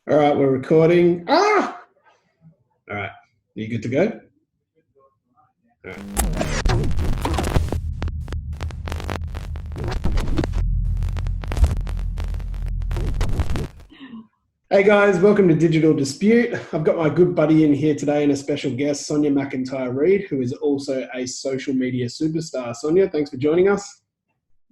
All right, we're recording. Ah! All right, you good to go? All right. Hey guys, welcome to Digital Dispute. I've got my good buddy in here today and a special guest, Sonia McIntyre-Reid, who is also a social media superstar. Sonia, thanks for joining us.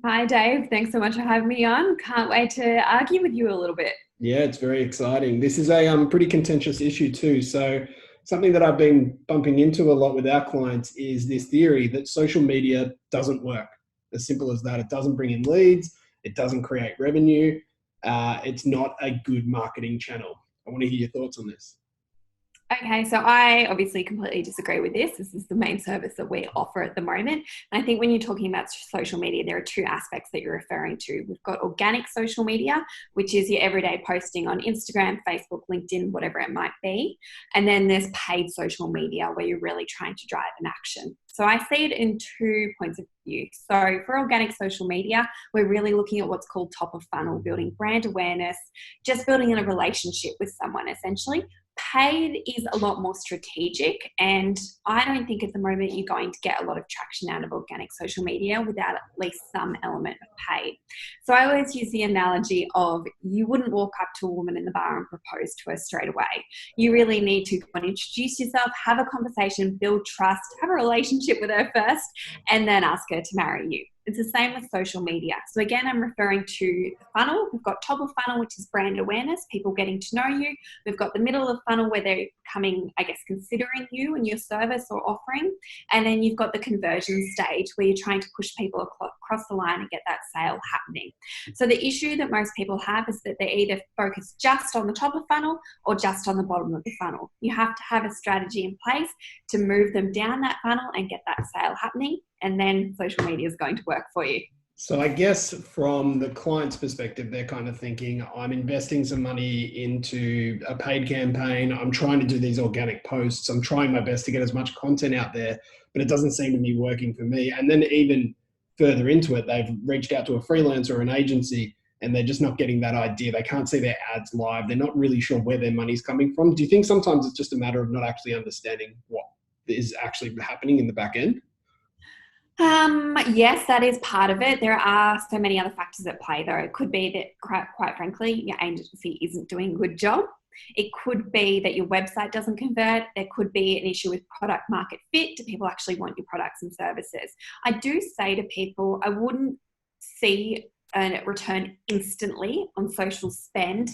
Hi, Dave. Thanks so much for having me on. Can't wait to argue with you a little bit. Yeah, it's very exciting. This is a pretty contentious issue too. So something that I've been bumping into a lot with our clients is this theory that social media doesn't work. As simple as that. It doesn't bring in leads. It doesn't create revenue. It's not a good marketing channel. I want to hear your thoughts on this. Okay, so I obviously completely disagree with this. This is the main service that we offer at the moment. And I think when you're talking about social media, there are two aspects that you're referring to. We've got organic social media, which is your everyday posting on Instagram, Facebook, LinkedIn, whatever it might be. And then there's paid social media where you're really trying to drive an action. So I see it in 2 points of view. So for organic social media, we're really looking at what's called top of funnel, building brand awareness, just building a relationship with someone essentially. Paid is a lot more strategic, and I don't think at the moment you're going to get a lot of traction out of organic social media without at least some element of paid. So I always use the analogy of you wouldn't walk up to a woman in the bar and propose to her straight away. You really need to introduce yourself, have a conversation, build trust, have a relationship with her first, and then ask her to marry you. It's the same with social media. So again, I'm referring to the funnel. We've got top of funnel, which is brand awareness, people getting to know you. We've got the middle of funnel where they're coming, considering you and your service or offering. And then you've got the conversion stage where you're trying to push people across the line and get that sale happening. So the issue that most people have is that they either focus just on the top of funnel or just on the bottom of the funnel. You have to have a strategy in place to move them down that funnel and get that sale happening. And then social media is going to work for you. So I guess from the client's perspective, they're kind of thinking, I'm investing some money into a paid campaign. I'm trying to do these organic posts. I'm trying my best to get as much content out there, but it doesn't seem to be working for me. And then even further into it, they've reached out to a freelancer or an agency and they're just not getting that idea. They can't see their ads live. They're not really sure where their money's coming from. Do you think sometimes it's just a matter of not actually understanding what is actually happening in the back end? Yes, that is part of it. There are so many other factors at play, though. It could be that, quite frankly, your agency isn't doing a good job. It could be that your website doesn't convert. There could be an issue with product market fit. Do people actually want your products and services? I do say to people, I wouldn't see a return instantly on social spend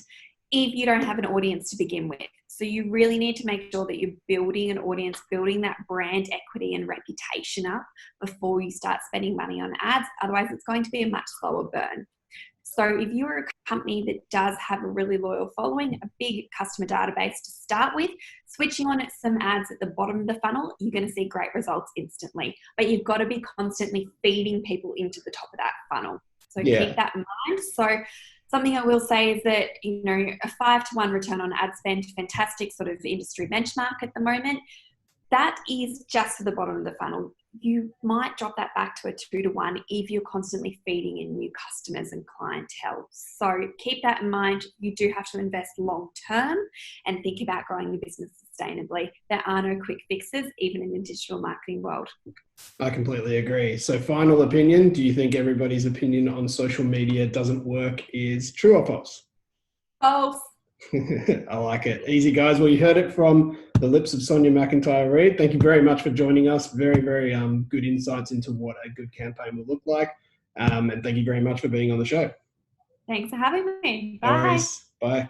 if you don't have an audience to begin with. So you really need to make sure that you're building an audience, building that brand equity and reputation up before you start spending money on ads. Otherwise, it's going to be a much slower burn. So if you're a company that does have a really loyal following, a big customer database to start with, switching on some ads at the bottom of the funnel, you're going to see great results instantly. But you've got to be constantly feeding people into the top of that funnel. So keep that in mind. So something I will say is that, a 5-to-1 return on ad spend, fantastic sort of industry benchmark at the moment. That is just for the bottom of the funnel. You might drop that back to a 2-to-1 if you're constantly feeding in new customers and clientele. So keep that in mind. You do have to invest long term and think about growing your business sustainably. There are no quick fixes, even in the digital marketing world. I completely agree. So final opinion, do you think everybody's opinion on social media doesn't work is true or false? False. I like it. Easy, guys. Well, you heard it from the lips of Sonia McIntyre-Reid. Thank you very much for joining us. Very, very good insights into what a good campaign will look like. And thank you very much for being on the show. Thanks for having me. No Bye. worries. Bye.